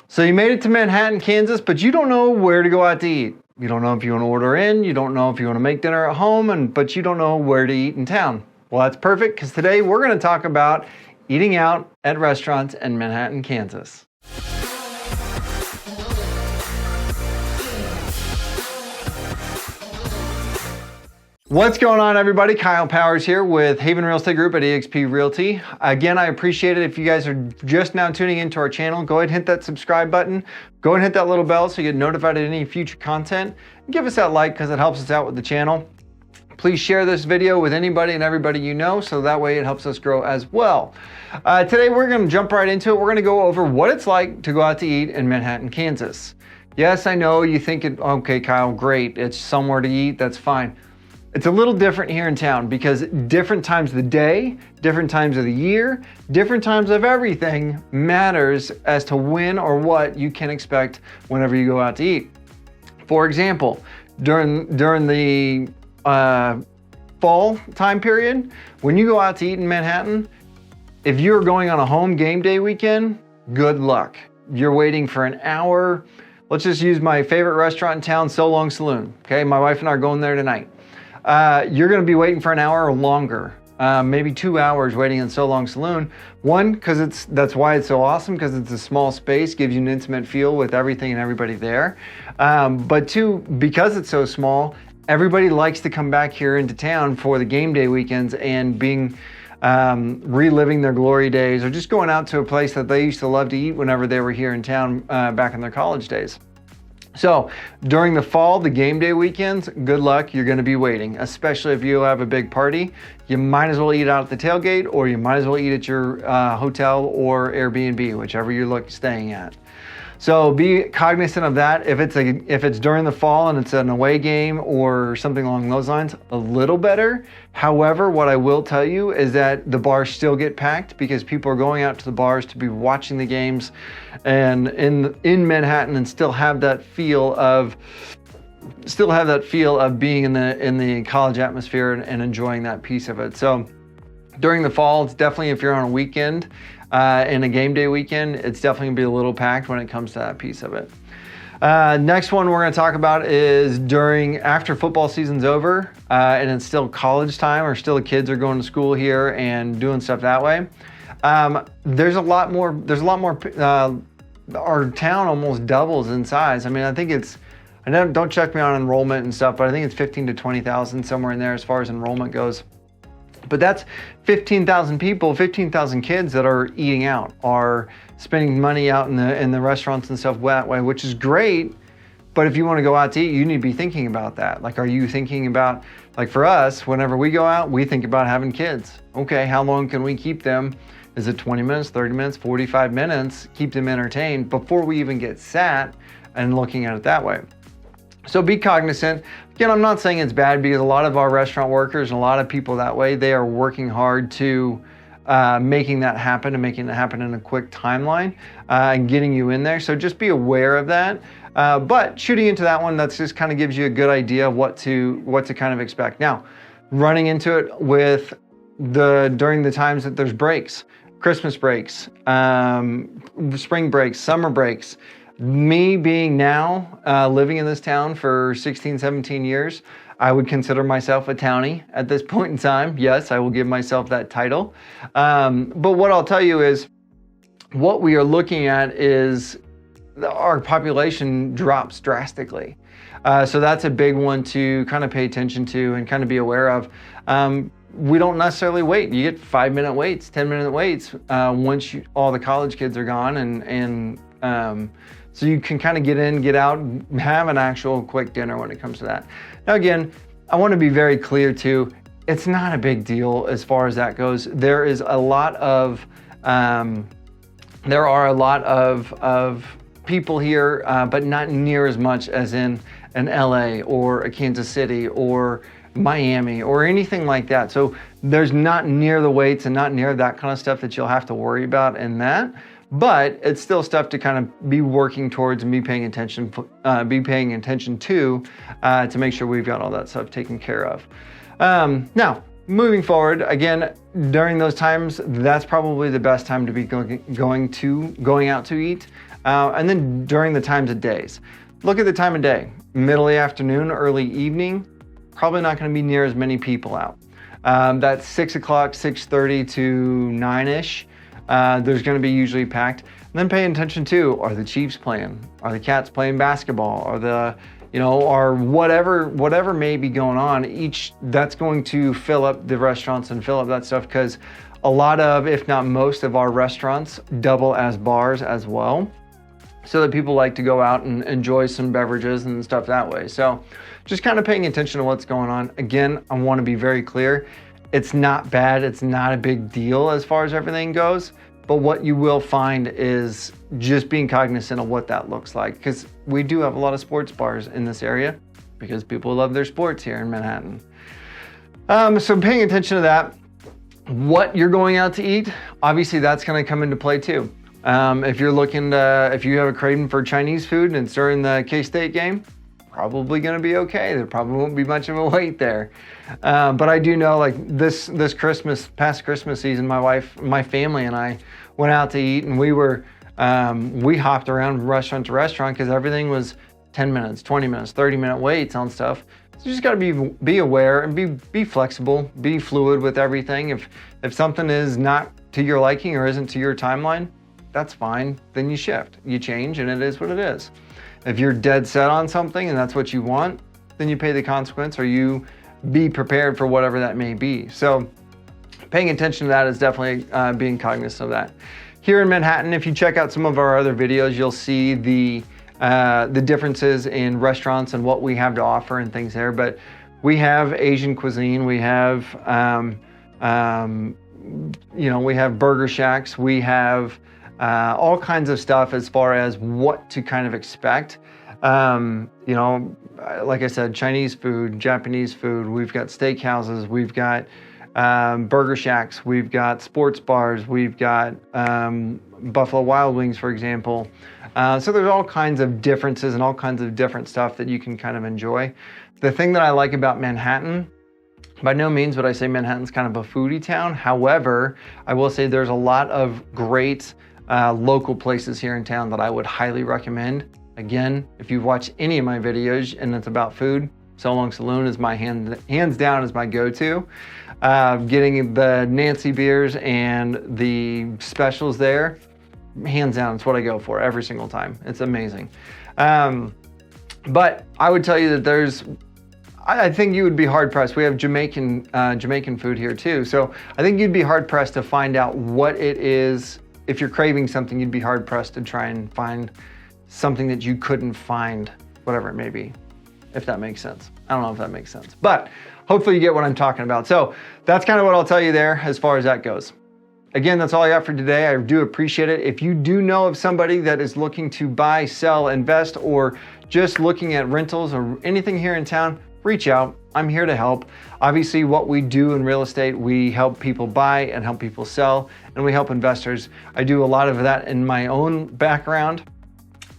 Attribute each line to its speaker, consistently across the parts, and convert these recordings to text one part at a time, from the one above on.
Speaker 1: So you made it to Manhattan, Kansas, but you don't know where to go out to eat. You don't know if you want to order in, you don't know if you want to make dinner at home, but you don't know where to eat in town. Well, that's perfect, because today we're going to talk about eating out at restaurants in Manhattan, Kansas. What's going on, everybody? Kyle Powers here with Haven Real Estate Group at eXp Realty. Again, I appreciate it if you guys are just now tuning into our channel. Go ahead and hit that subscribe button. Go ahead and hit that little bell so you get notified of any future content. And give us that like because it helps us out with the channel. Please share this video with anybody and everybody you know, so that way it helps us grow as well. Today we're going to jump right into it. We're going to go over what it's like to go out to eat in Manhattan, Kansas. Yes, I know you think, okay, Kyle, great. It's somewhere to eat. That's fine. It's a little different here in town because different times of the day, different times of the year, different times of everything matters as to when or what you can expect whenever you go out to eat. For example, during the fall time period, when you go out to eat in Manhattan, if you're going on a home game day weekend, good luck. You're waiting for an hour. Let's just use my favorite restaurant in town, So Long Saloon. Okay, my wife and I are going there tonight. You're going to be waiting for an hour or longer, maybe 2 hours waiting in So Long Saloon. One, because that's why it's so awesome, because it's a small space, gives you an intimate feel with everything and everybody there. But two, because it's so small, everybody likes to come back here into town for the game day weekends and reliving their glory days, or just going out to a place that they used to love to eat whenever they were here in town back in their college days. So during the fall, the game day weekends, good luck, you're going to be waiting, especially if you have a big party. You might as well eat out at the tailgate, or you might as well eat at your hotel or Airbnb, whichever you're staying at. So be cognizant of that. If it's during the fall and it's an away game or something along those lines, a little better. However, what I will tell you is that the bars still get packed because people are going out to the bars to be watching the games and in Manhattan and still have that feel of being in the college atmosphere and enjoying that piece of it. So during the fall, it's definitely, if you're on a weekend, in a game day weekend, it's definitely gonna be a little packed when it comes to that piece of it. Next one we're gonna talk about is after football season's over, and it's still college time, or still the kids are going to school here and doing stuff that way. There's a lot more, our town almost doubles in size. I mean, I think don't check me on enrollment and stuff, but I think it's 15 to 20,000, somewhere in there as far as enrollment goes. But that's 15,000 people, 15,000 kids that are eating out, are spending money out in the restaurants and stuff that way, which is great. But if you want to go out to eat, you need to be thinking about that. Like, are you thinking about, like for us, whenever we go out, we think about having kids. Okay, how long can we keep them? Is it 20 minutes, 30 minutes, 45 minutes? Keep them entertained before we even get sat and looking at it that way. So be cognizant. Again, I'm not saying it's bad, because a lot of our restaurant workers and a lot of people that way, they are working hard to making that happen and making it happen in a quick timeline and getting you in there. So just be aware of that. But shooting into that one, that's just kind of gives you a good idea of what to kind of expect. Now, running into it with during the times that there's breaks, Christmas breaks, spring breaks, summer breaks. Me being now living in this town for 16, 17 years, I would consider myself a townie at this point in time. Yes, I will give myself that title. But what I'll tell you is, what we are looking at is our population drops drastically. So that's a big one to kind of pay attention to and kind of be aware of. We don't necessarily wait. You get 5-minute waits, 10-minute waits once all the college kids are gone, and so you can kind of get in, get out, and have an actual quick dinner when it comes to that. Now again, I want to be very clear too, it's not a big deal as far as that goes. There are a lot of people here, but not near as much as in an LA or a Kansas City or Miami or anything like that. So there's not near the weights and not near that kind of stuff that you'll have to worry about in that. But it's still stuff to kind of be working towards and be paying attention to make sure we've got all that stuff taken care of. Now, moving forward, again, during those times, that's probably the best time to be going out to eat. And then during the times of days. Look at the time of day. Middle of the afternoon, early evening, probably not going to be near as many people out. That's 6 o'clock, 6:30 to 9-ish. There's going to be usually packed. And then pay attention to, are the Chiefs playing? Are the Cats playing basketball? Are the, or whatever may be going on, that's going to fill up the restaurants and fill up that stuff, because a lot of, if not most of our restaurants double as bars as well. So that people like to go out and enjoy some beverages and stuff that way. So just kind of paying attention to what's going on. Again, I want to be very clear. It's not bad. It's not a big deal as far as everything goes. But what you will find is just being cognizant of what that looks like. Because we do have a lot of sports bars in this area because people love their sports here in Manhattan. So paying attention to that. What you're going out to eat, obviously that's going to come into play too. If you're looking to, if you have a craving for Chinese food and it's during the K-State game, probably going to be okay. There probably won't be much of a wait there. But I do know, like this past Christmas season, my family and I went out to eat, and we hopped around restaurant to restaurant because everything was 10 minutes, 20 minutes, 30-minute waits on stuff. So you just got to be aware and be flexible, be fluid with everything. If something is not to your liking or isn't to your timeline, that's fine. Then you shift, you change, and it is what it is. If you're dead set on something and that's what you want, then you pay the consequence, or you be prepared for whatever that may be. So paying attention to that is definitely being cognizant of that. Here in Manhattan, if you check out some of our other videos, you'll see the differences in restaurants and what we have to offer and things there. But we have Asian cuisine, we have we have burger shacks, we have all kinds of stuff as far as what to kind of expect. Like I said, Chinese food, Japanese food, we've got steakhouses, we've got burger shacks, we've got sports bars, we've got Buffalo Wild Wings, for example. So there's all kinds of differences and all kinds of different stuff that you can kind of enjoy. The thing that I like about Manhattan, by no means would I say Manhattan's kind of a foodie town. However, I will say there's a lot of great local places here in town that I would highly recommend. Again, if you've watched any of my videos and it's about food, So Long Saloon is my hands down is my go-to. Getting the Nancy beers and the specials there, hands down, it's what I go for every single time. It's amazing. But I would tell you that I think you would be hard pressed. We have Jamaican food here too. So I think you'd be hard pressed to find out what it is. If you're craving something, you'd be hard pressed to try and find something that you couldn't find, whatever it may be, if that makes sense. I don't know if that makes sense, but hopefully you get what I'm talking about. So that's kind of what I'll tell you there as far as that goes. Again, that's all I got for today. I do appreciate it. If you do know of somebody that is looking to buy, sell, invest, or just looking at rentals or anything here in town, reach out. I'm here to help. Obviously, what we do in real estate, we help people buy and help people sell, and we help investors. I do a lot of that in my own background.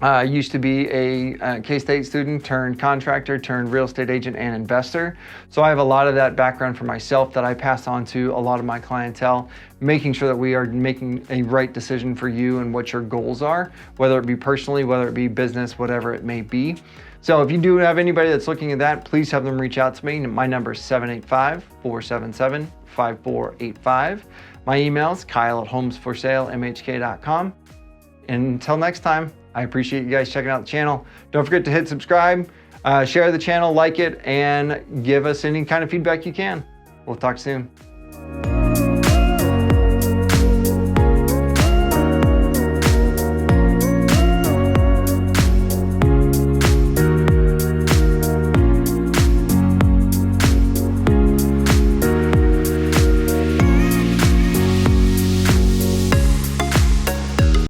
Speaker 1: I used to be a K-State student turned contractor turned real estate agent and investor. So I have a lot of that background for myself that I pass on to a lot of my clientele, making sure that we are making a right decision for you and what your goals are, whether it be personally, whether it be business, whatever it may be. So if you do have anybody that's looking at that, please have them reach out to me. My number is 785-477-5485. My email is kyle@homesforsalemhk.com. And until next time, I appreciate you guys checking out the channel. Don't forget to hit subscribe, share the channel, like it, and give us any kind of feedback you can. We'll talk soon.